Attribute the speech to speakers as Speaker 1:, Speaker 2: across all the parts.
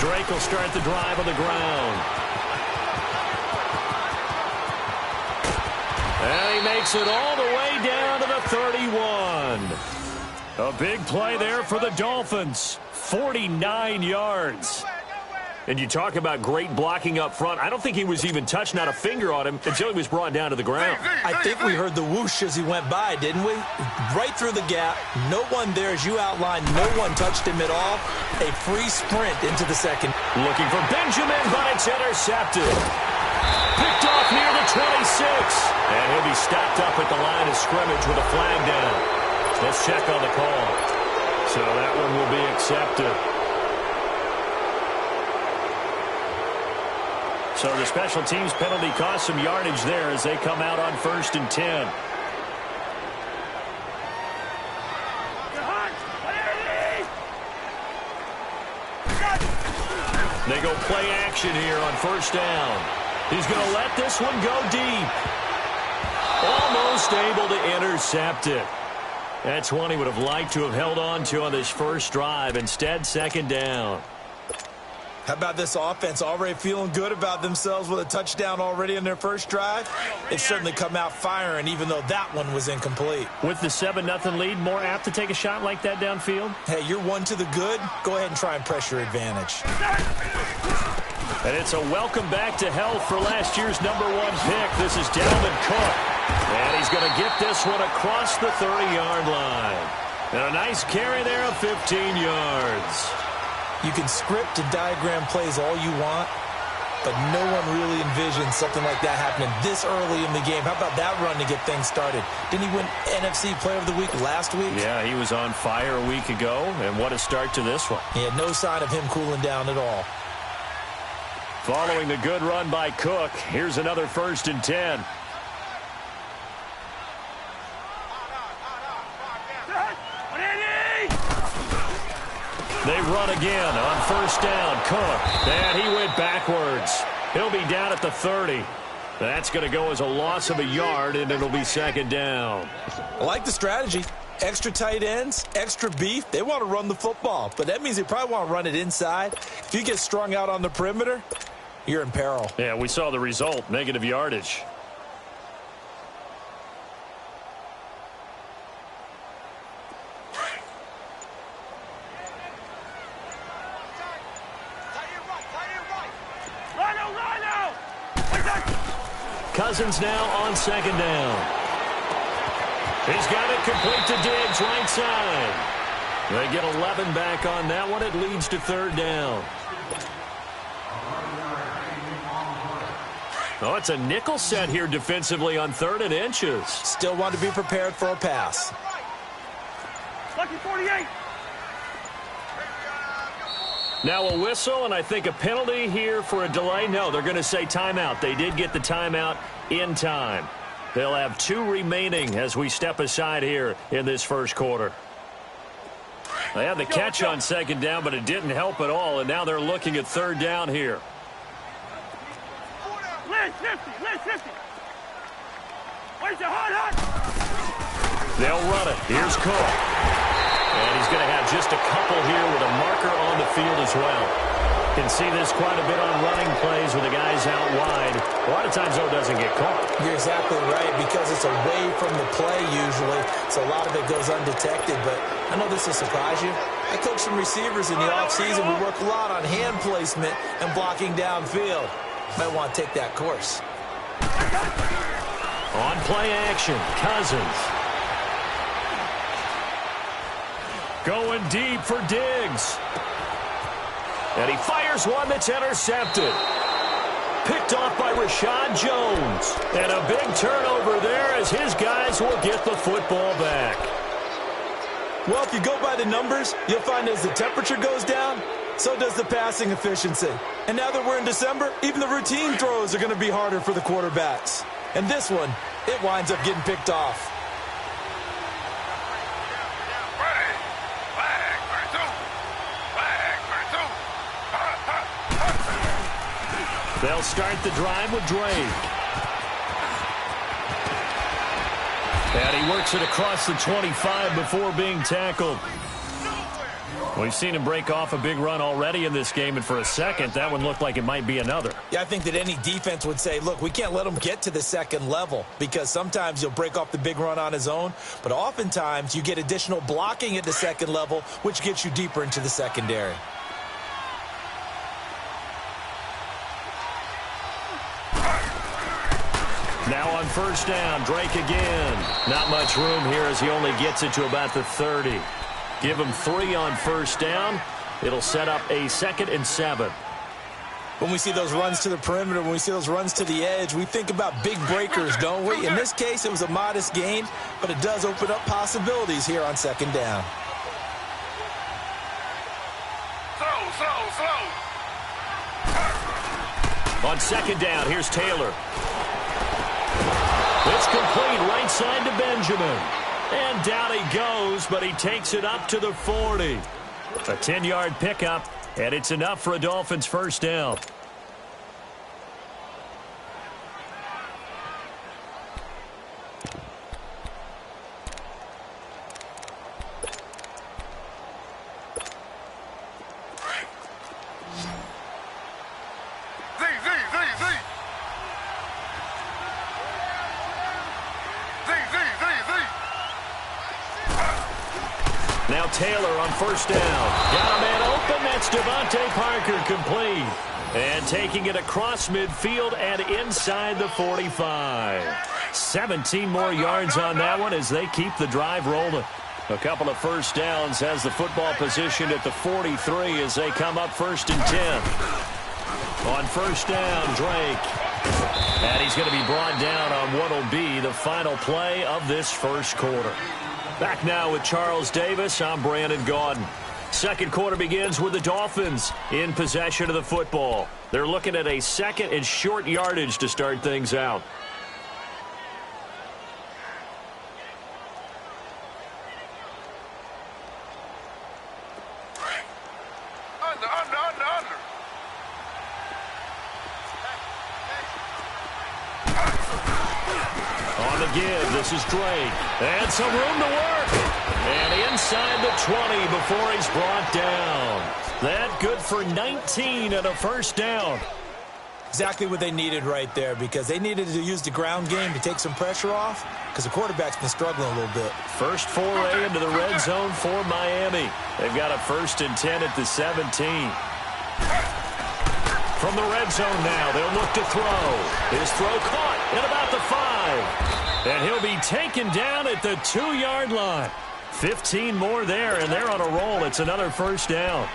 Speaker 1: Drake will start the drive on the ground. And he makes it all the way down to the 31. A big play there for the Dolphins. 49 yards. And you talk about great blocking up front. I don't think he was even touched, not a finger on him, until he was brought down to the ground.
Speaker 2: I think we heard the whoosh as he went by, didn't we? Right through the gap. No one there, as you outlined. No one touched him at all. A free sprint into the second.
Speaker 1: Looking for Benjamin, but it's intercepted. Picked off near the 26. And he'll be stopped up at the line of scrimmage with a flag down. Let's check on the call. So that one will be accepted. So the special teams penalty cost some yardage there as they come out on 1st and 10. They go play action here on 1st down. He's going to let this one go deep. Almost able to intercept it. That's one he would have liked to have held on to on this first drive. Instead, 2nd down.
Speaker 2: How about this offense already feeling good about themselves with a touchdown already in their first drive? They've certainly come out firing, even though that one was incomplete.
Speaker 1: With the 7-0 lead, more apt to take a shot like that downfield?
Speaker 2: Hey, you're one to the good. Go ahead and try and press your advantage.
Speaker 1: And it's a welcome back to health for last year's #1 pick. This is Dalvin Cook. And he's going to get this one across the 30-yard line. And a nice carry there of 15 yards.
Speaker 2: You can script and diagram plays all you want, but no one really envisions something like that happening this early in the game. How about that run to get things started? Didn't he win NFC Player of the Week last week?
Speaker 1: Yeah, he was on fire a week ago, and what a start to this one.
Speaker 2: He had no sign of him cooling down at all.
Speaker 1: Following the good run by Cook, here's another 1st and 10. They run again on 1st down. Cook. And he went backwards. He'll be down at the 30. That's going to go as a loss of a yard, and it'll be 2nd down.
Speaker 2: I like the strategy. Extra tight ends, extra beef. They want to run the football, but that means they probably want to run it inside. If you get strung out on the perimeter, you're in peril.
Speaker 1: Yeah, we saw the result, negative yardage. Cousins now on 2nd down. He's got it complete to Diggs, right side. They get 11 back on that one. It leads to 3rd down. Oh, it's a nickel set here defensively on 3rd and inches.
Speaker 2: Still want to be prepared for a pass.
Speaker 3: Lucky 48.
Speaker 1: Now a whistle, and I think a penalty here for a delay. No, they're going to say timeout. They did get the timeout in time. They'll have 2 remaining as we step aside here in this first quarter. They had the catch on 2nd down, but it didn't help at all, and now they're looking at 3rd down here. They'll run it. Here's Cook. And he's going to have just a couple here with a marker on the field as well. Can see this quite a bit on running plays with the guys out wide. A lot of times, though, it doesn't get caught.
Speaker 2: You're exactly right, because it's away from the play usually, so a lot of it goes undetected. But I know this will surprise you. I coach some receivers in the offseason. We work a lot on hand placement and blocking downfield. Might want to take that course.
Speaker 1: On play action, Cousins. Going deep for Diggs. And he fires one that's intercepted. Picked off by Rashad Jones. And a big turnover there as his guys will get the football back.
Speaker 2: Well, if you go by the numbers, you'll find as the temperature goes down, so does the passing efficiency. And now that we're in December, even the routine throws are going to be harder for the quarterbacks. And this one, it winds up getting picked off.
Speaker 1: They'll start the drive with Drake. And he works it across the 25 before being tackled. We've seen him break off a big run already in this game, and for a second, that one looked like it might be another.
Speaker 2: Yeah, I think that any defense would say, look, we can't let him get to the second level because sometimes he'll break off the big run on his own, but oftentimes you get additional blocking at the second level, which gets you deeper into the secondary.
Speaker 1: Now on first down, Drake again. Not much room here as he only gets it to about the 30. Give him 3 on first down. It'll set up a 2nd and 7.
Speaker 2: When we see those runs to the perimeter, when we see those runs to the edge, we think about big breakers, don't we? In this case, it was a modest gain, but it does open up possibilities here on second down.
Speaker 1: On second down, here's Taylor. It's complete right side to Benjamin. And down he goes, but he takes it up to the 40. A 10-yard pickup, and it's enough for a Dolphins first down. Now Taylor on first down. Got a man open. That's Devontae Parker complete. And taking it across midfield and inside the 45. 17 more yards on that one as they keep the drive rolling. A couple of first downs has the football positioned at the 43 as they come up 1st and 10. On first down, Drake. And he's going to be brought down on what will be the final play of this first quarter. Back now with Charles Davis. I'm Brandon Gaudin. Second quarter begins with the Dolphins in possession of the football. They're looking at a 2nd and short yardage to start things out.
Speaker 3: Under.
Speaker 1: On the give, this is Drake. And some room to work. And inside the 20 before he's brought down. That good for 19 and a first down.
Speaker 2: Exactly what they needed right there because they needed to use the ground game to take some pressure off because the quarterback's been struggling a little bit.
Speaker 1: First foray into the red zone for Miami. They've got a 1st and 10 at the 17. From the red zone now, they'll look to throw. His throw caught at about the 5. And he'll be taken down at the 2-yard line. 15 more there, and they're on a roll. It's another first down.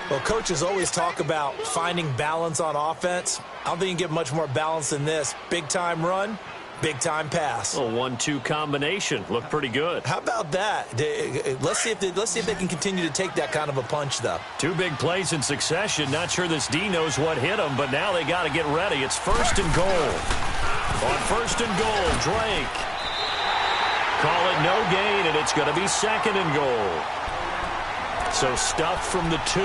Speaker 2: Well, coaches always talk about finding balance on offense. I don't think you can get much more balance than this. Big-time run, big-time pass.
Speaker 1: A 1-2 combination. Looked pretty good.
Speaker 2: How about that? Let's see if they can continue to take that kind of a punch, though.
Speaker 1: 2 big plays in succession. Not sure this D knows what hit him, but now they got to get ready. It's 1st and goal. On 1st and goal, Drake. Call it no gain, and it's going to be 2nd and goal. So stuffed from the 2,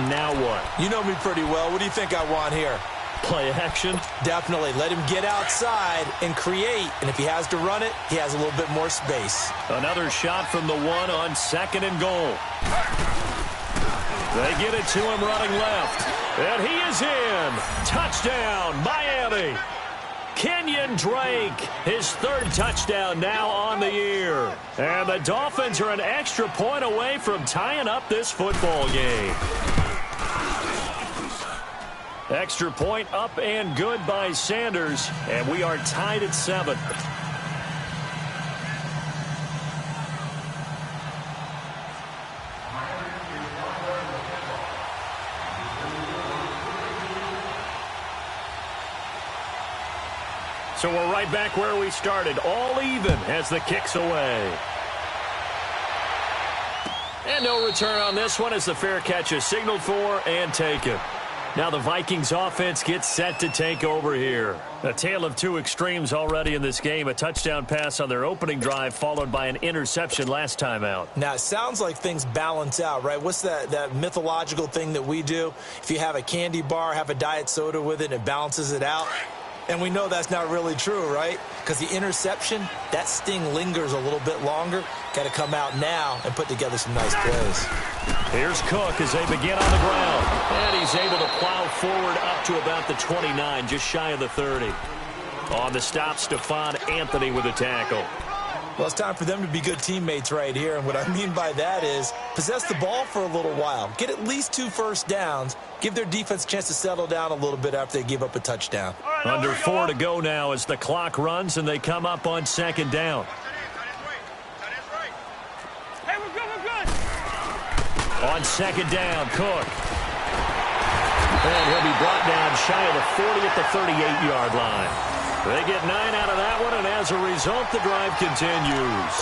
Speaker 1: now what?
Speaker 2: You know me pretty well. What do you think I want here?
Speaker 1: Play action?
Speaker 2: Definitely. Let him get outside and create. And if he has to run it, he has a little bit more space.
Speaker 1: Another shot from the 1 on 2nd and goal. They get it to him running left. And he is in. Touchdown, Miami. Kenyon Drake, his 3rd touchdown now on the year. And the Dolphins are an extra point away from tying up this football game. Extra point up and good by Sanders, and we are tied at 7. So we're right back where we started, all even as the kick's away. And no return on this one as the fair catch is signaled for and taken. Now the Vikings offense gets set to take over here. A tale of 2 extremes already in this game. A touchdown pass on their opening drive followed by an interception last time out.
Speaker 2: Now, it sounds like things balance out, right? What's that mythological thing that we do? If you have a candy bar, have a diet soda with it, and it balances it out. And we know that's not really true, right? Because the interception, that sting lingers a little bit longer. Got to come out now and put together some nice plays.
Speaker 1: Here's Cook as they begin on the ground. And he's able to plow forward up to about the 29, just shy of the 30. On the stop, Stephon Anthony with a tackle.
Speaker 2: Well, it's time for them to be good teammates right here. And what I mean by that is possess the ball for a little while. Get at least 2 first downs. Give their defense a chance to settle down a little bit after they give up a touchdown.
Speaker 1: Under 4 to go now as the clock runs and they come up on 2nd down.
Speaker 3: Hey, we're good, we're good.
Speaker 1: On 2nd down, Cook. And he'll be brought down shy of the 40 at the 38-yard line. They get 9 out of that one, and as a result, the drive continues.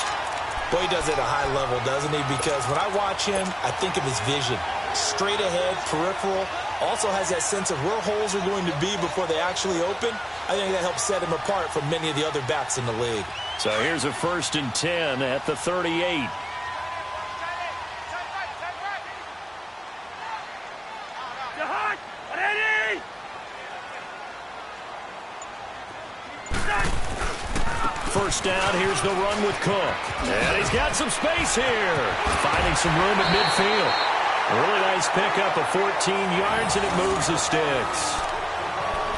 Speaker 2: Boy, he does it at a high level, doesn't he? Because when I watch him, I think of his vision. Straight ahead, peripheral. Also has that sense of where holes are going to be before they actually open. I think that helps set him apart from many of the other backs in the league.
Speaker 1: So here's a 1st and 10 at the 38. First down, here's the run with Cook. And he's got some space here. Finding some room at midfield. A really nice pickup of 14 yards, and it moves the sticks.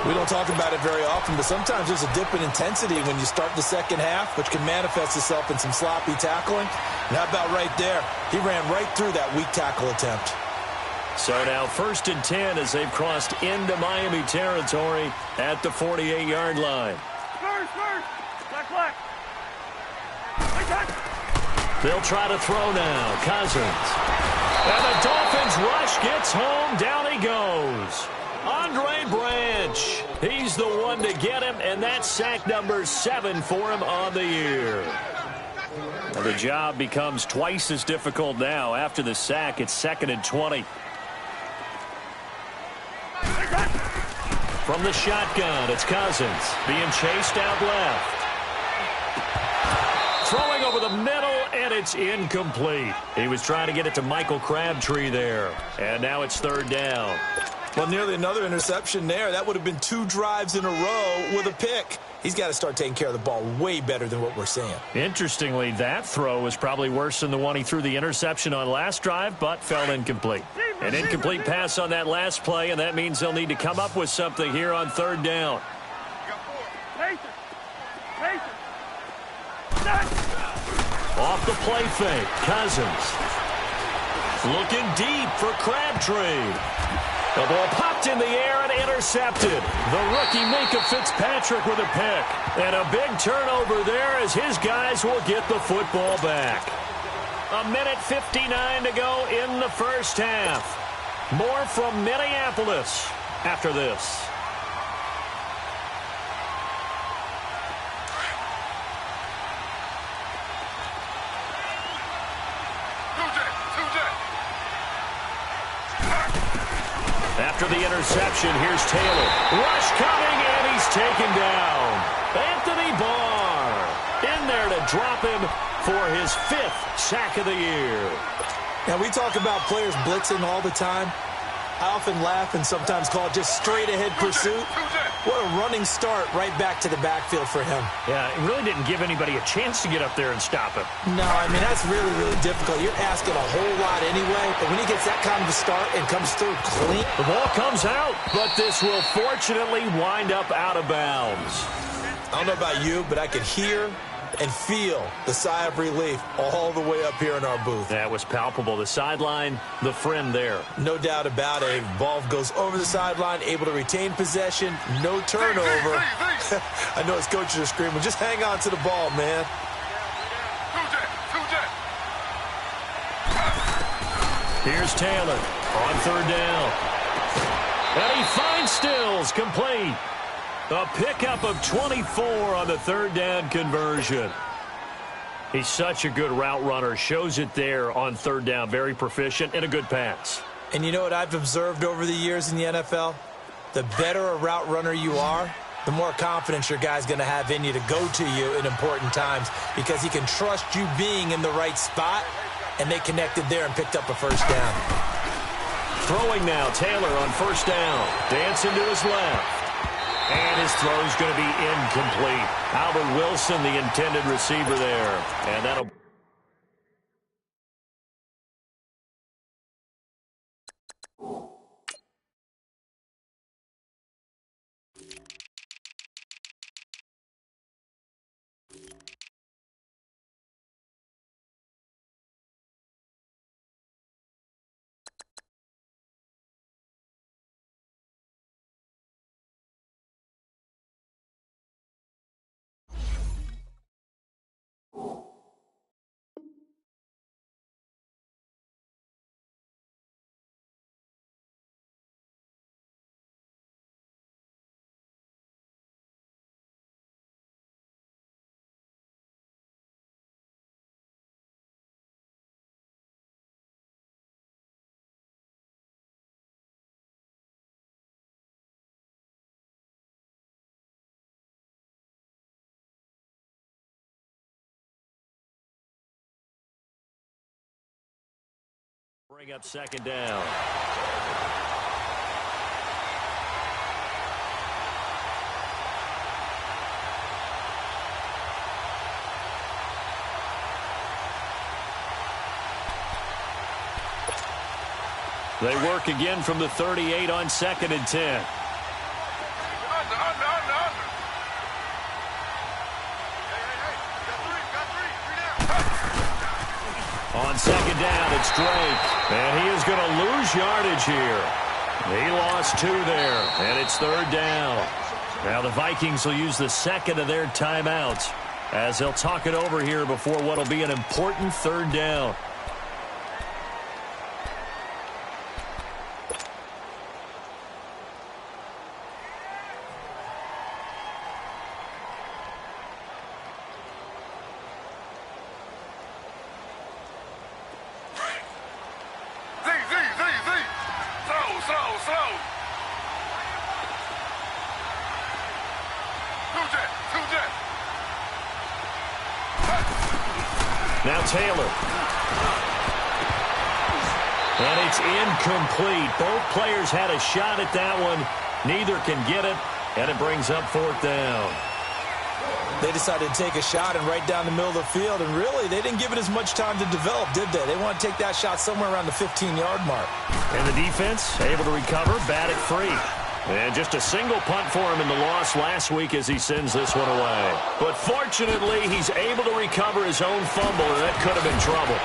Speaker 2: We don't talk about it very often, but sometimes there's a dip in intensity when you start the second half, which can manifest itself in some sloppy tackling. And how about right there? He ran right through that weak tackle attempt.
Speaker 1: So now 1st and 10 as they've crossed into Miami territory at the 48-yard line. They'll try to throw now. Cousins. And the Dolphins rush gets home. Down he goes. Andre Branch. He's the one to get him, and that's sack number 7 for him on the year. Well, the job becomes twice as difficult now. After the sack, it's 2nd and 20. From the shotgun, it's Cousins being chased out left. Throwing over the middle, and it's incomplete. He was trying to get it to Michael Crabtree there. And now it's 3rd down.
Speaker 2: Well, nearly another interception there. That would have been 2 drives in a row with a pick. He's got to start taking care of the ball way better than what we're seeing.
Speaker 1: Interestingly, that throw was probably worse than the one he threw the interception on last drive, but fell incomplete. An incomplete pass on that last play, and that means they'll need to come up with something here on 3rd down. Off the play fake, Cousins. Looking deep for Crabtree. The ball popped in the air and intercepted. The rookie Minka Fitzpatrick with a pick. And a big turnover there as his guys will get the football back. 1:59 to go in the first half. More from Minneapolis after this. After the interception, here's Taylor. Rush coming, and he's taken down. Anthony Barr in there to drop him for his 5th sack of the year.
Speaker 2: Now, we talk about players blitzing all the time. I often laugh and sometimes call it just straight-ahead pursuit. What a running start right back to the backfield for him.
Speaker 1: Yeah, it really didn't give anybody a chance to get up there and stop him.
Speaker 2: No, I mean, that's really, really difficult. You're asking a whole lot anyway, but when he gets that kind of a start and comes through clean.
Speaker 1: The ball comes out, but this will fortunately wind up out of bounds.
Speaker 2: I don't know about you, but I could hear and feel the sigh of relief all the way up here in our booth.
Speaker 1: That was palpable. The sideline, the friend there.
Speaker 2: No doubt about it. Ball goes over the sideline, able to retain possession, no turnover. I know his coaches are screaming, just hang on to the ball, man.
Speaker 1: Here's Taylor on 3rd down. And he finds Stills, complete. A pickup of 24 on the 3rd down conversion. He's such a good route runner. Shows it there on 3rd down. Very proficient and a good pass.
Speaker 2: And you know what I've observed over the years in the NFL? The better a route runner you are, the more confidence your guy's going to have in you to go to you in important times because he can trust you being in the right spot, and they connected there and picked up a 1st down.
Speaker 1: Throwing now, Taylor on 1st down. Dancing to his left. And his throw's going to be incomplete. Albert Wilson, the intended receiver there. And that'll... Bring up second down. They work again from the 38 on 2nd and 10. On 2nd down, it's Drake. And he is going to lose yardage here. He lost 2 there, and it's 3rd down. Now the Vikings will use the second of their timeouts as they'll talk it over here before what will be an important 3rd down. Now Taylor. And it's incomplete. Both players had a shot at that one. Neither can get it, and it brings up 4th down.
Speaker 2: They decided to take a shot and right down the middle of the field, and really, they didn't give it as much time to develop, did they? They want to take that shot somewhere around the 15-yard mark.
Speaker 1: And the defense able to recover, bat it free. And just a single punt for him in the loss last week as he sends this one away. But fortunately, he's able to recover his own fumble, and that could have been trouble.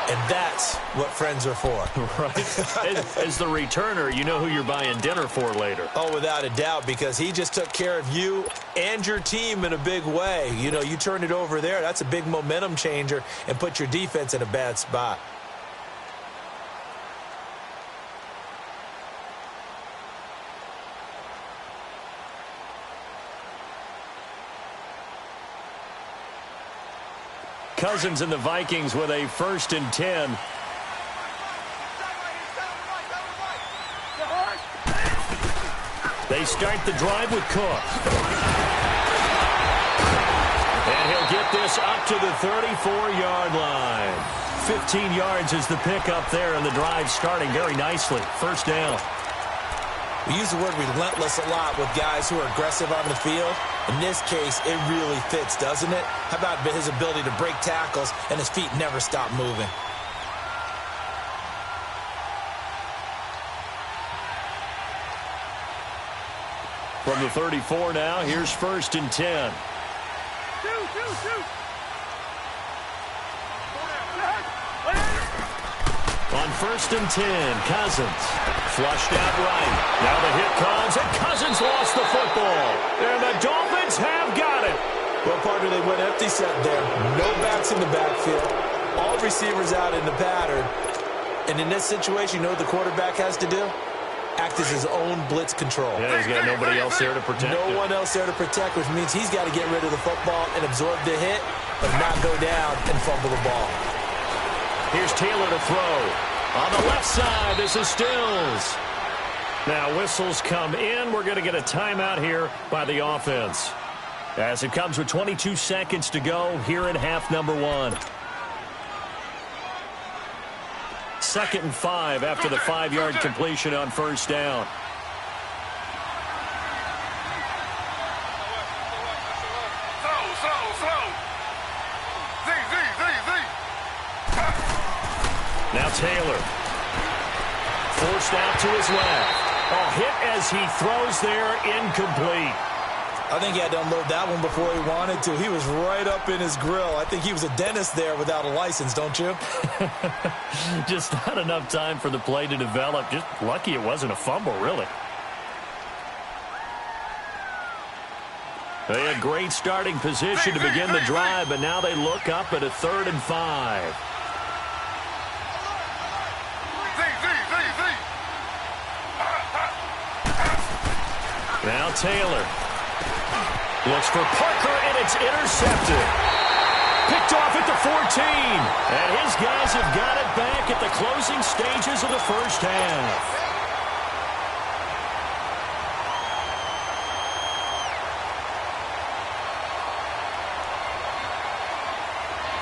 Speaker 2: And that's what friends are for.
Speaker 1: Right. As the returner, you know who you're buying dinner for later.
Speaker 2: Oh, without a doubt, because he just took care of you and your team in a big way. You know, you turn it over there, that's a big momentum changer and put your defense in a bad spot.
Speaker 1: Cousins and the Vikings with a 1st and 10. They start the drive with Cook. And he'll get this up to the 34-yard line. 15 yards is the pickup there, and the drive starting very nicely. 1st down.
Speaker 2: We use the word relentless a lot with guys who are aggressive on the field. In this case, it really fits, doesn't it? How about his ability to break tackles and his feet never stop moving?
Speaker 1: From the 34 now, here's 1st and 10. On 1st and 10, Cousins. Flushed out right. Now the hit comes, and Cousins lost the football. And the Dolphins have got it.
Speaker 2: Well, partner, they went empty set there. No backs in the backfield. All receivers out in the pattern. And in this situation, you know what the quarterback has to do? Act as his own blitz control.
Speaker 1: Yeah, he's got nobody else there to protect him.
Speaker 2: No one else there to protect, which means he's got to get rid of the football and absorb the hit, but not go down and fumble the ball.
Speaker 1: Here's Taylor to throw. On the left side, this is Stills. Now whistles come in. We're going to get a timeout here by the offense, as it comes with 22 seconds to go here in half number 1. 2nd and 5 after the 5-yard completion on 1st down. Now Taylor. Forced out to his left. Oh, hit as he throws there, incomplete.
Speaker 2: I think he had to unload that one before he wanted to. He was right up in his grill. I think he was a dentist there without a license, don't you?
Speaker 1: Just not enough time for the play to develop. Just lucky it wasn't a fumble, really. They had great starting position to begin the drive, but now they look up at a 3rd and 5. Now Taylor. Looks for Parker, and it's intercepted. Picked off at the 14. And his guys have got it back at the closing stages of the first half.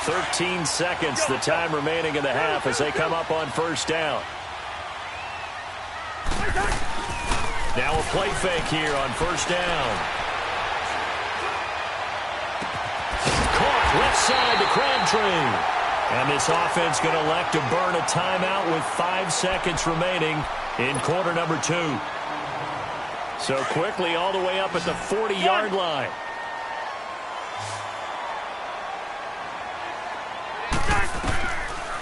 Speaker 1: .13 seconds, the time remaining in the half as they come up on first down. Now a play fake here on first down. Caught left side to Crabtree. And this offense going to elect to burn a timeout with 5 seconds remaining in quarter number 2. So quickly all the way up at the 40-yard line.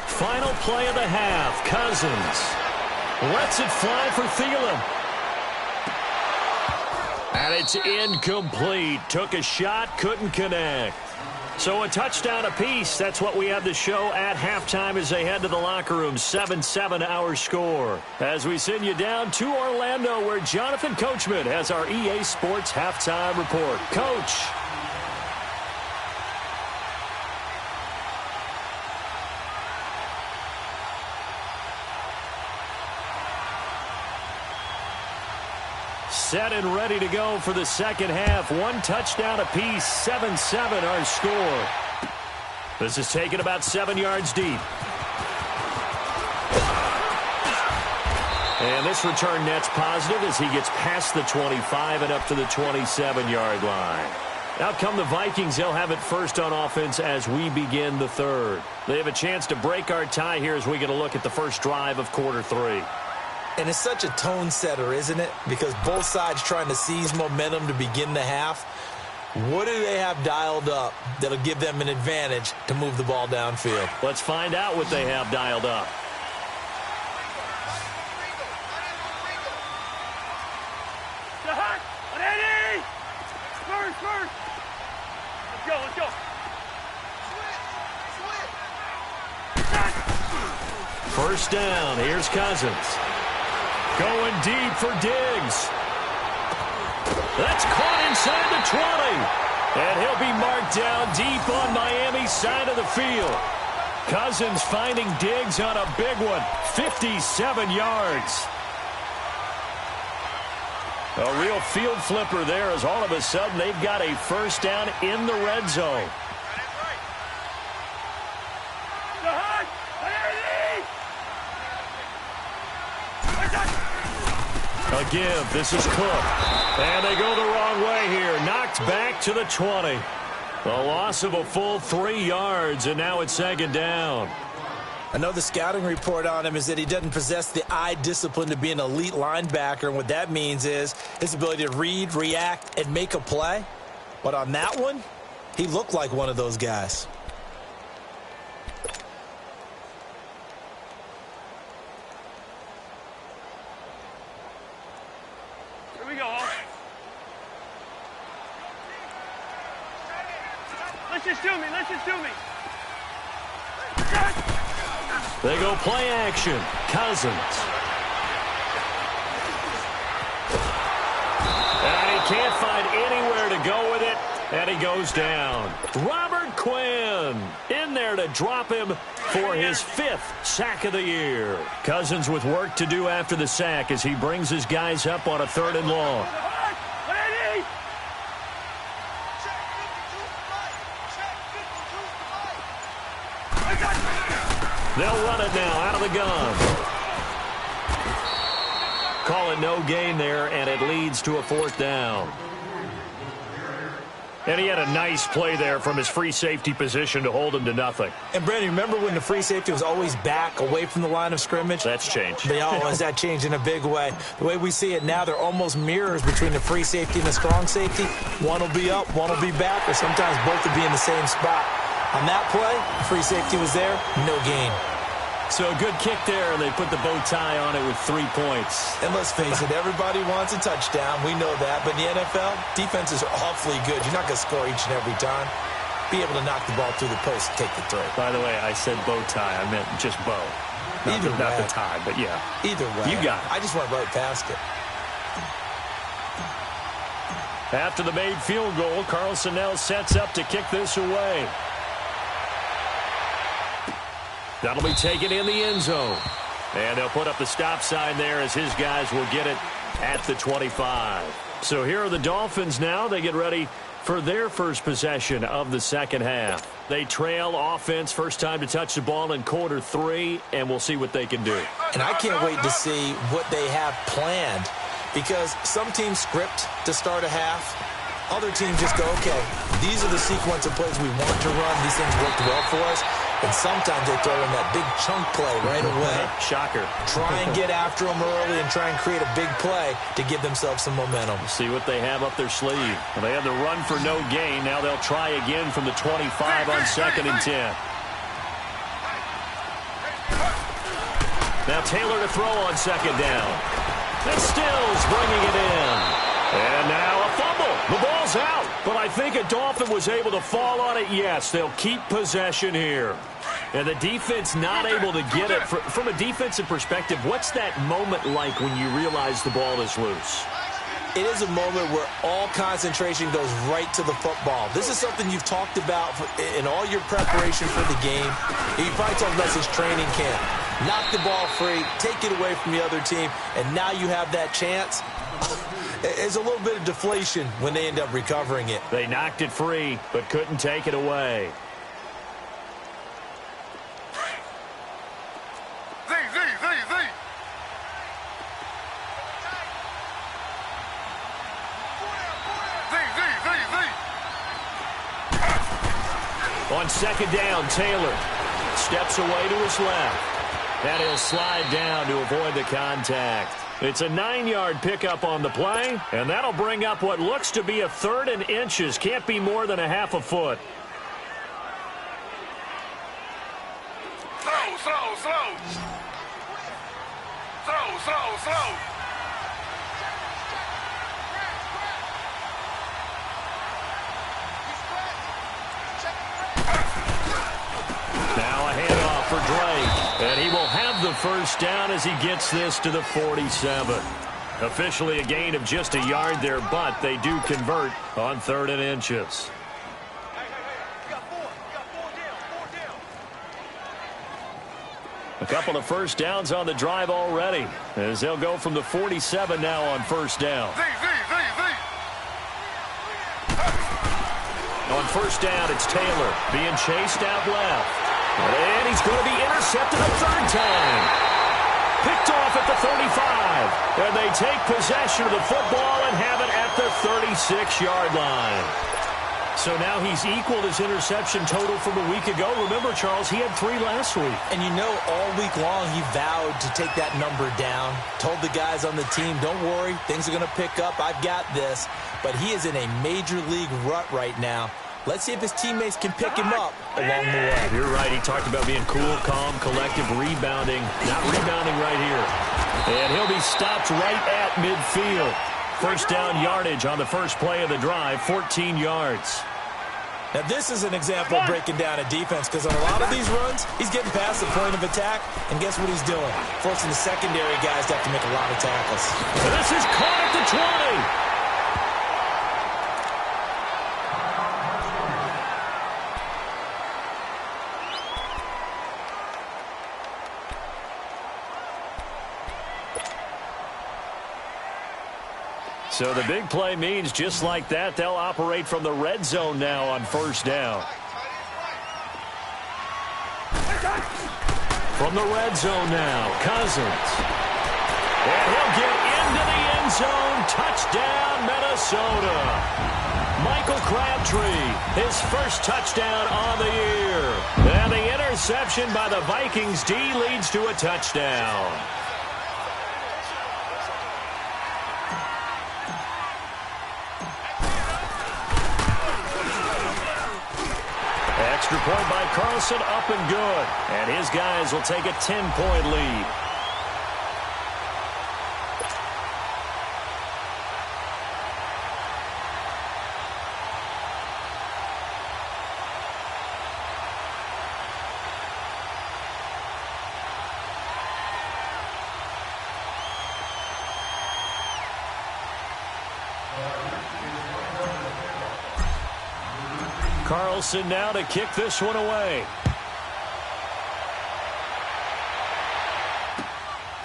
Speaker 1: Final play of the half. Cousins lets it fly for Thielen. And it's incomplete. Took a shot, couldn't connect. So a touchdown apiece. That's what we have to show at halftime as they head to the locker room. 7-7 our score. As we send you down to Orlando, where Jonathan Coachman has our EA Sports halftime report. Coach. Set and ready to go for the second half. 1 touchdown apiece, 7-7 our score. This is taken about 7 yards deep. And this return net's positive as he gets past the 25 and up to the 27-yard line. Out come the Vikings. They'll have it first on offense as we begin the third. They have a chance to break our tie here as we get a look at the first drive of quarter 3.
Speaker 2: And it's such a tone setter, isn't it? Because both sides trying to seize momentum to begin the half. What do they have dialed up that'll give them an advantage to move the ball downfield?
Speaker 1: Let's find out what they have dialed up. First down. Here's Cousins. Going deep for Diggs. That's caught inside the 20. And he'll be marked down deep on Miami's side of the field. Cousins finding Diggs on a big one. 57 yards. A real field flipper there as all of a sudden they've got a first down in the red zone. A give. This is Cook. And they go the wrong way here. Knocked back to the 20. A loss of a full 3 yards, and now it's second down.
Speaker 2: I know the scouting report on him is that he doesn't possess the eye discipline to be an elite linebacker, and what that means is his ability to read, react, and make a play. But on that one, he looked like one of those guys.
Speaker 3: Here we go. Listen to me. Listen to me.
Speaker 1: They go play action. Cousins. And he can't find anywhere to go with it, and he goes down. Robert Quinn in there to drop him for his 5th sack of the year. Cousins with work to do after the sack as he brings his guys up on a 3rd and long. They'll run it now out of the gun. Call it no gain there, and it leads to a 4th down. And he had a nice play there from his free safety position to hold him to nothing.
Speaker 2: And, Brandon, remember when the free safety was always back away from the line of scrimmage?
Speaker 1: That's changed.
Speaker 2: That changed in a big way. The way we see it now, they're almost mirrors between the free safety and the strong safety. One will be up, one will be back, or sometimes both will be in the same spot. On that play, the free safety was there, no gain.
Speaker 4: So a good kick there, and they put the bow tie on it with 3 points.
Speaker 2: And let's face it, everybody wants a touchdown. We know that. But in the NFL, defenses are awfully good. You're not going to score each and every time. Be able to knock the ball through the post and take the throw.
Speaker 4: By the way, I said bow tie. I meant just bow. Not the tie, but yeah.
Speaker 2: Either way.
Speaker 4: You got it.
Speaker 2: I just went right past it.
Speaker 1: After the made field goal, Carlson now sets up to kick this away. That'll be taken in the end zone. And they'll put up the stop sign there as his guys will get it at the 25. So here are the Dolphins now. They get ready for their first possession of the second half. They trail offense, first time to touch the ball in quarter 3, and we'll see what they can do.
Speaker 2: And I can't wait to see what they have planned, because some teams script to start a half. Other teams just go, okay, these are the sequence of plays we want to run. These things worked well for us. And sometimes they throw in that big chunk play right away.
Speaker 1: Shocker.
Speaker 2: Try and get after them early and try and create a big play to give themselves some momentum.
Speaker 1: See what they have up their sleeve. Well, they had the run for no gain. Now they'll try again from the 25 on 2nd and 10. Now Taylor to throw on 2nd down. And Stills bringing it in. And now a fumble. The ball's out. But I think a Dolphin was able to fall on it. Yes, they'll keep possession here. And the defense not able to get it. From a defensive perspective, what's that moment like when you realize the ball is loose?
Speaker 2: It is a moment where all concentration goes right to the football. This is something you've talked about in all your preparation for the game. You probably talked about this training camp. Knock the ball free, take it away from the other team, and now you have that chance. It's a little bit of deflation when they end up recovering it.
Speaker 1: They knocked it free, but couldn't take it away. On 2nd down, Taylor steps away to his left. And he'll slide down to avoid the contact. It's a 9-yard pickup on the play, and that'll bring up what looks to be a 3rd and inches. Can't be more than a half a foot.
Speaker 3: Slow.
Speaker 1: Now a handoff for Drake, and he will have the first down as he gets this to the 47. Officially a gain of just a yard there, but they do convert on 3rd and inches. A couple of first downs on the drive already, as they'll go from the 47 now on 1st down. On 1st down, it's Taylor being chased out left. And he's going to be intercepted a 3rd time. Picked off at the 35. And they take possession of the football and have it at the 36-yard line. So now he's equaled his interception total from a week ago. Remember, Charles, he had 3 last week.
Speaker 2: And you know, all week long he vowed to take that number down. Told the guys on the team, don't worry, things are going to pick up. I've got this. But he is in a major league rut right now. Let's see if his teammates can pick him up along the way.
Speaker 1: You're right. He talked about being cool, calm, collective, rebounding. Not rebounding right here. And he'll be stopped right at midfield. First down yardage on the first play of the drive, 14 yards.
Speaker 2: Now, this is an example of breaking down a defense, because on a lot of these runs, he's getting past the point of attack, and guess what he's doing? Forcing the secondary guys to have to make a lot of tackles.
Speaker 1: And this is caught at the 20. So the big play means just like that, they'll operate from the red zone now on 1st down. From the red zone now, Cousins. And he'll get into the end zone. Touchdown, Minnesota. Michael Crabtree, his first touchdown on the year. And the interception by the Vikings D leads to a touchdown. Extra point by Carlson, up and good. And his guys will take a 10-point lead. Carlson now to kick this one away.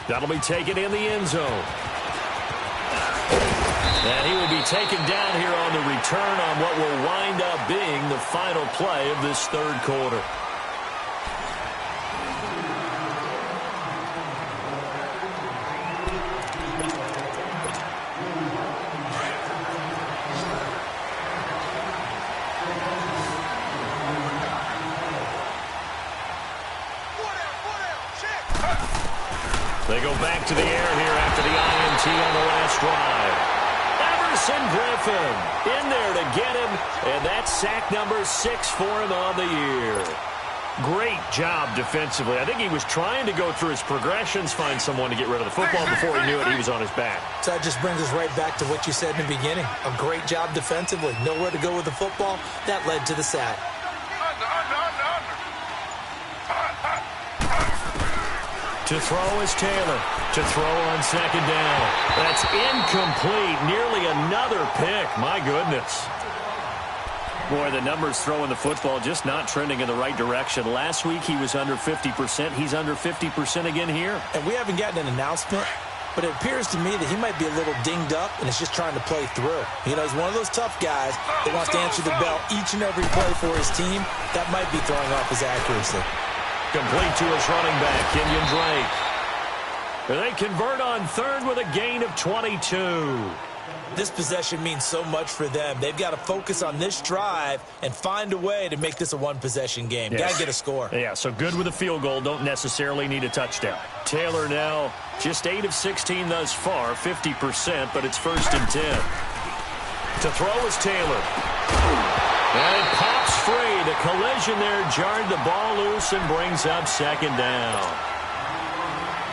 Speaker 1: That'll be taken in the end zone. And he will be taken down here on the return on what will wind up being the final play of this third quarter. They go back to the air here after the INT on the last drive. Everson Griffin in there to get him, and that's sack number 6 for him on the year. Great job defensively. I think he was trying to go through his progressions, find someone to get rid of the football. Before he knew it, he was on his back.
Speaker 2: So that just brings us right back to what you said in the beginning. A great job defensively. Nowhere to go with the football. That led to the sack.
Speaker 1: To throw is Taylor. To throw on second down. That's incomplete. Nearly another pick. My goodness. Boy, the numbers throwing the football just not trending in the right direction. Last week he was under 50%. He's under 50% again here.
Speaker 2: And we haven't gotten an announcement, but it appears to me that he might be a little dinged up and is just trying to play through. You know, he's one of those tough guys that wants to answer the bell each and every play for his team. That might be throwing off his accuracy.
Speaker 1: Complete to his running back, Kenyon Drake. They convert on third with a gain of 22.
Speaker 2: This possession means so much for them. They've got to focus on this drive and find a way to make this a one-possession game.
Speaker 1: Yes.
Speaker 2: Got to get a score.
Speaker 1: Yeah, so good with a field goal. Don't necessarily need a touchdown. Taylor now just 8 of 16 thus far, 50%, but it's 1st and 10. To throw is Taylor. And it pops free. The collision there jarred the ball loose and brings up second down.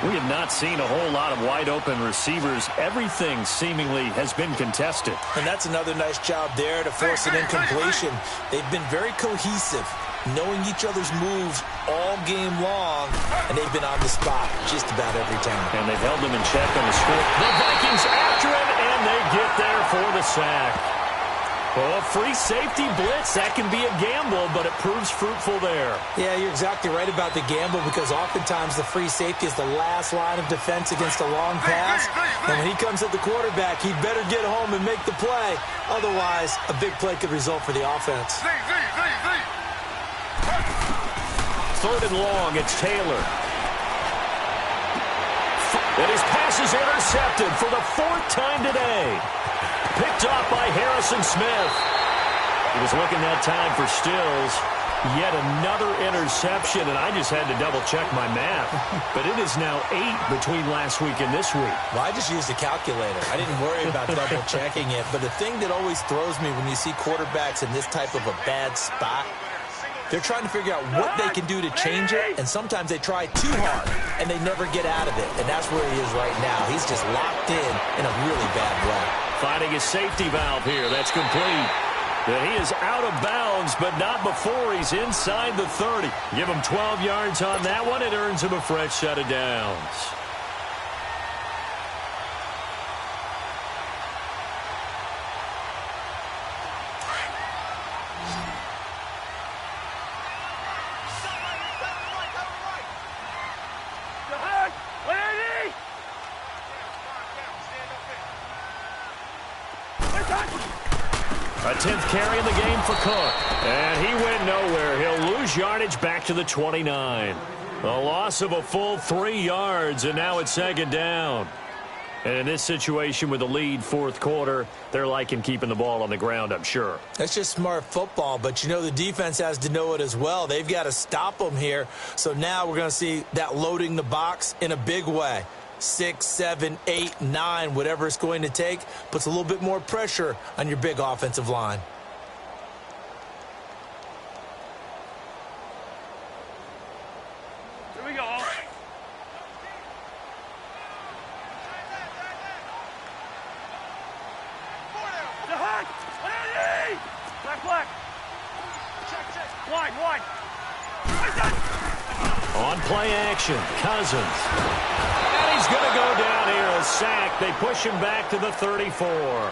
Speaker 1: We have not seen a whole lot of wide-open receivers. Everything seemingly has been contested.
Speaker 2: And that's another nice job there to force an incompletion. They've been very cohesive, knowing each other's moves all game long, and they've been on the spot just about every time.
Speaker 1: And they've held them in check on the score. The Vikings after him, and they get there for the sack. Well, a free safety blitz, that can be a gamble, but it proves fruitful there.
Speaker 2: Yeah, you're exactly right about the gamble, because oftentimes the free safety is the last line of defense against a long pass. And when he comes at the quarterback, he'd better get home and make the play. Otherwise, a big play could result for the offense.
Speaker 1: Third and long, it's Taylor. And his pass is intercepted for the 4th time today. Picked off by Harrison Smith. He was looking that time for Stills. Yet another interception, and I just had to double-check my math. But it is now 8 between last week and this week.
Speaker 2: Well, I just used a calculator. I didn't worry about double-checking it. But the thing that always throws me when you see quarterbacks in this type of a bad spot, they're trying to figure out what they can do to change it, and sometimes they try too hard, and they never get out of it. And that's where he is right now. He's just locked in a really bad way.
Speaker 1: Finding his safety valve here. That's complete. And he is out of bounds, but not before he's inside the 30. Give him 12 yards on that one. It earns him a fresh set of downs. A 10th carry in the game for Cook. And he went nowhere. He'll lose yardage back to the 29. A loss of a full 3 yards, and now it's second down. And in this situation with the lead fourth quarter, they're liking keeping the ball on the ground, I'm sure.
Speaker 2: That's just smart football, but you know the defense has to know it as well. They've got to stop them here. So now we're going to see that loading the box in a big way. 6, 7, 8, 9, whatever it's going to take, puts a little bit more pressure on your big offensive line.
Speaker 3: Here we go, Hall. The hut! Black. Check. Wide.
Speaker 1: On play action, Cousins. And he's going to go down here, a sack. They push him back to the 34.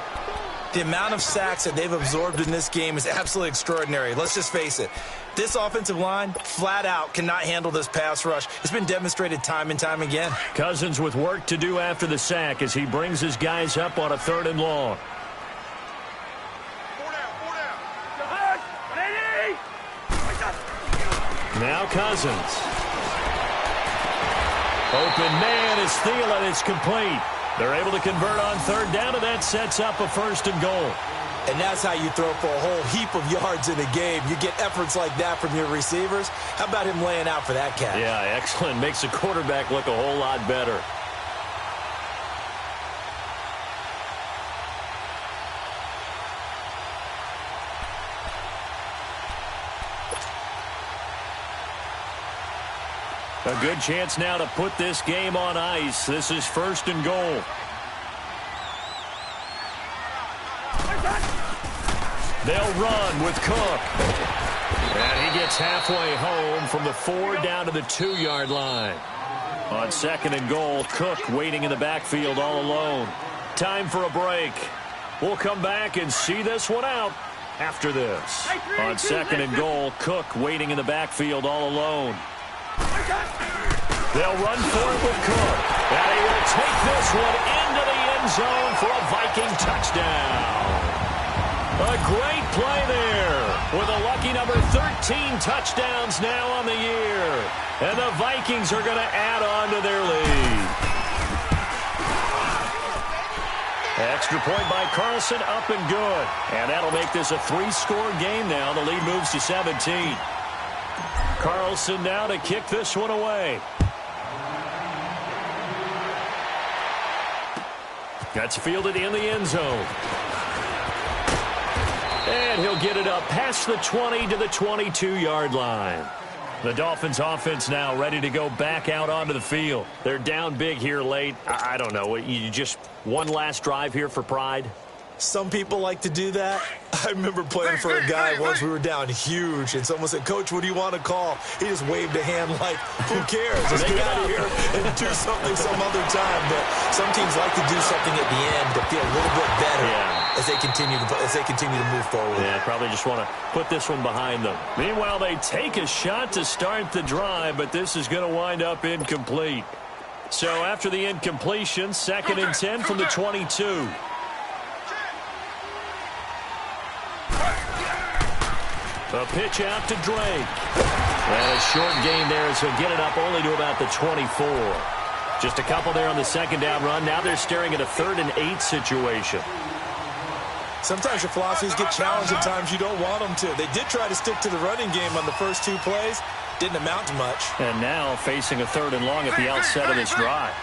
Speaker 2: The amount of sacks that they've absorbed in this game is absolutely extraordinary. Let's just face it. This offensive line, flat out, cannot handle this pass rush. It's been demonstrated time and time again.
Speaker 1: Cousins with work to do after the sack as he brings his guys up on a 3rd and long.
Speaker 3: The hut! Ready!
Speaker 1: Now Cousins. Open man is Thielen. It's complete. They're able to convert on 3rd down, and that sets up a 1st and goal.
Speaker 2: And that's how you throw for a whole heap of yards in a game. You get efforts like that from your receivers. How about him laying out for that catch?
Speaker 1: Yeah, excellent. Makes the quarterback look a whole lot better. A good chance now to put this game on ice. This is 1st and goal. They'll run with Cook. And he gets halfway home from the 4 down to the 2-yard line. On 2nd and goal, Cook waiting in the backfield all alone. Time for a break. We'll come back and see this one out after this. On 2nd and goal, Cook waiting in the backfield all alone. They'll run for it with Cook. And he will take this one into the end zone for a Viking touchdown. A great play there with a lucky number 13 touchdowns now on the year. And the Vikings are going to add on to their lead. Extra point by Carlson, up and good. And that'll make this a 3-score game now. The lead moves to 17. Carlson now to kick this one away. That's fielded in the end zone. And he'll get it up past the 20 to the 22-yard line. The Dolphins offense now ready to go back out onto the field. They're down big here late. I don't know. You just one last drive here for pride?
Speaker 2: Some people like to do that. I remember playing for a guy once. We were down huge, and someone said, "Coach, what do you want to call?" He just waved a hand like, who cares? Let's get out of here and do something some other time. But some teams like to do something at the end to feel a little bit better as they continue to move forward.
Speaker 1: Yeah, probably just want to put this one behind them. Meanwhile, they take a shot to start the drive, but this is going to wind up incomplete. So after the incompletion, 2nd and 10 from the 22. A pitch out to Drake. And a short gain there as he'll get it up only to about the 24. Just a couple there on the 2nd down run. Now they're staring at a 3rd and 8 situation.
Speaker 2: Sometimes your philosophies get challenged at times you don't want them to. They did try to stick to the running game on the first 2 plays. Didn't amount to much.
Speaker 1: And now facing a 3rd and long at the outset of this drive.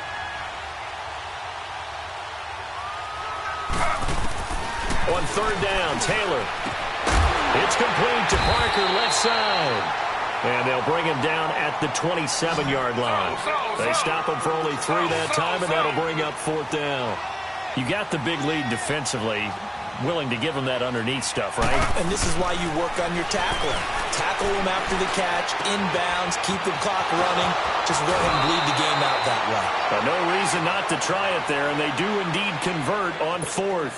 Speaker 1: On 3rd down, Taylor. It's complete to Parker, left side. And they'll bring him down at the 27-yard line. They stop him for only 3 that time, and that'll bring up 4th down. You got the big lead defensively, willing to give him that underneath stuff, right?
Speaker 2: And this is why you work on your tackling. Tackle him after the catch, inbounds, keep the clock running. Just let him bleed the game out that way.
Speaker 1: But no reason not to try it there, and they do indeed convert on 4th.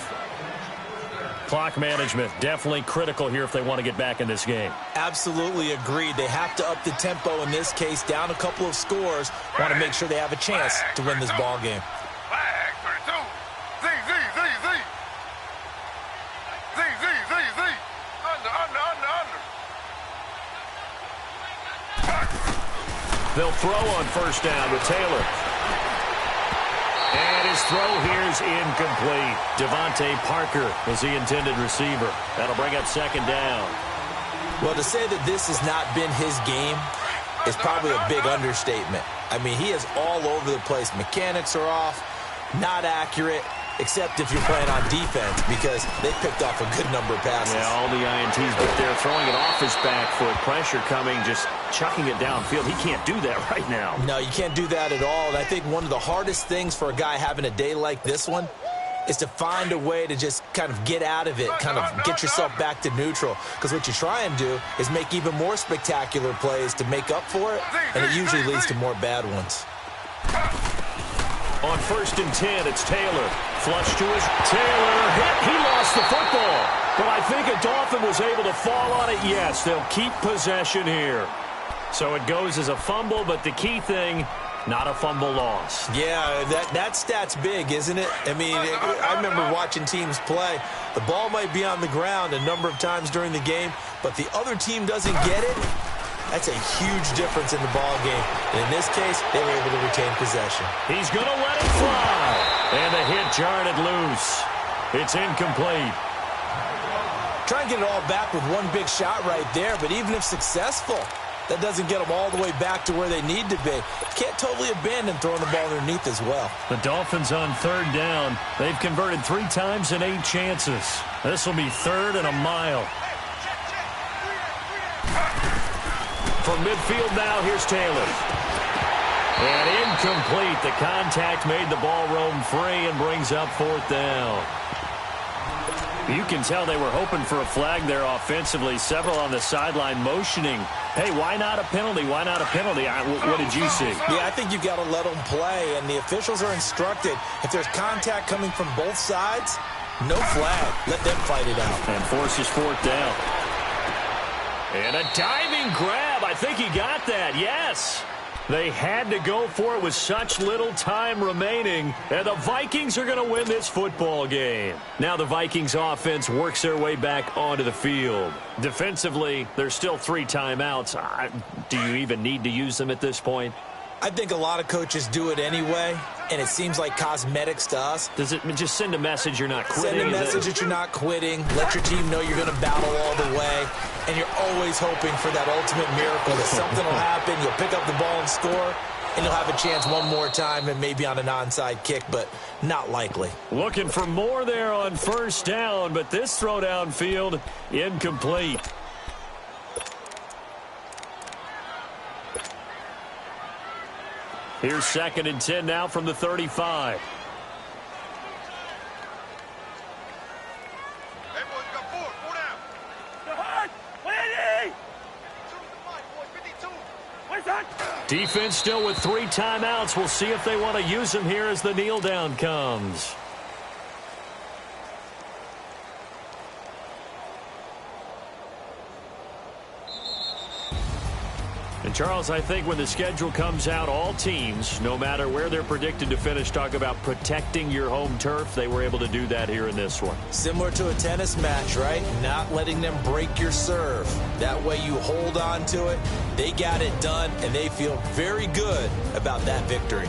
Speaker 1: Clock management, definitely critical here if they want to get back in this game.
Speaker 2: Absolutely agreed. They have to up the tempo in this case, down a couple of scores. Want to make sure they have a chance to win this ball game.
Speaker 5: Flag 32. Z. Under.
Speaker 1: They'll throw on 1st down with Taylor. And his throw here is incomplete. Devontae Parker is the intended receiver. That'll bring up second down.
Speaker 2: Well, to say that this has not been his game is probably a big understatement. I mean, he is all over the place. Mechanics are off, not accurate, except if you're playing on defense, because they picked off a good number of passes.
Speaker 1: Yeah, all the INTs, but they're throwing it off his back foot. Pressure coming, just chucking it downfield. He can't do that right now.
Speaker 2: No, you can't do that at all. And I think one of the hardest things for a guy having a day like this one is to find a way to just kind of get out of it, kind of get yourself back to neutral. Because what you try and do is make even more spectacular plays to make up for it, and it usually leads to more bad ones.
Speaker 1: On 1st and 10, it's Taylor. Flush to his Taylor. Hit. He lost the football. But I think a Dolphin was able to fall on it. Yes, they'll keep possession here. So it goes as a fumble, but the key thing, not a fumble loss.
Speaker 2: Yeah, that stat's big, isn't it? I mean, I remember watching teams play. The ball might be on the ground a number of times during the game, but the other team doesn't get it. That's a huge difference in the ball game. And in this case, they were able to retain possession.
Speaker 1: He's going to let it fly. And the hit jarred it loose. It's incomplete.
Speaker 2: Try and get it all back with one big shot right there, but even if successful, that doesn't get them all the way back to where they need to be. Can't totally abandon throwing the ball underneath as well. The
Speaker 1: Dolphins on 3rd down. They've converted 3 times in 8 chances. This will be 3rd and a mile. From midfield now, here's Taylor. And incomplete. The contact made the ball roam free and brings up 4th down. You can tell they were hoping for a flag there offensively. Several on the sideline motioning. Hey, why not a penalty? Why not a penalty? What did you see?
Speaker 2: Yeah, I think you've got to let them play, and the officials are instructed. If there's contact coming from both sides, no flag. Let them fight it out.
Speaker 1: And forces 4th down. And a diving grab. I think he got that. Yes. They had to go for it with such little time remaining. And the Vikings are going to win this football game. Now the Vikings offense works their way back onto the field. Defensively, there's still 3 timeouts. Do you even need to use them at this point?
Speaker 2: I think a lot of coaches do it anyway, and it seems like cosmetics to us.
Speaker 1: Does it just send a message you're not quitting?
Speaker 2: Send a message that you're not quitting. Let your team know you're going to battle all the way, and you're always hoping for that ultimate miracle that something will happen, you'll pick up the ball and score, and you'll have a chance one more time and maybe on an onside kick, but not likely.
Speaker 1: Looking for more there on 1st down, but this throw downfield, incomplete. Here's 2nd and 10 now from the 35.
Speaker 5: Hey, boys, you got 4. 4 down.
Speaker 3: The hut! 180!
Speaker 5: 2 to 5, boys. 52.
Speaker 3: What is that?
Speaker 1: Defense still with 3 timeouts. We'll see if they want to use them here as the kneel down comes. And, Charles, I think when the schedule comes out, all teams, no matter where they're predicted to finish, talk about protecting your home turf. They were able to do that here in this one.
Speaker 2: Similar to a tennis match, right? Not letting them break your serve. That way you hold on to it. They got it done, and they feel very good about that victory.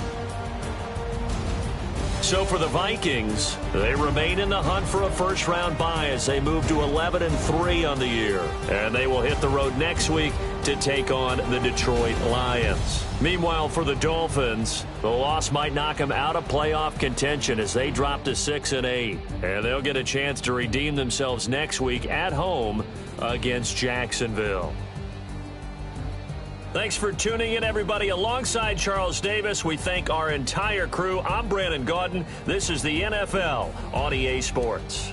Speaker 1: So for the Vikings, they remain in the hunt for a first-round bye as they move to 11-3 on the year. And they will hit the road next week to take on the Detroit Lions. Meanwhile, for the Dolphins, the loss might knock them out of playoff contention as they drop to 6-8. And they'll get a chance to redeem themselves next week at home against Jacksonville. Thanks for tuning in, everybody. Alongside Charles Davis, we thank our entire crew. I'm Brandon Gaudin. This is the NFL on EA Sports.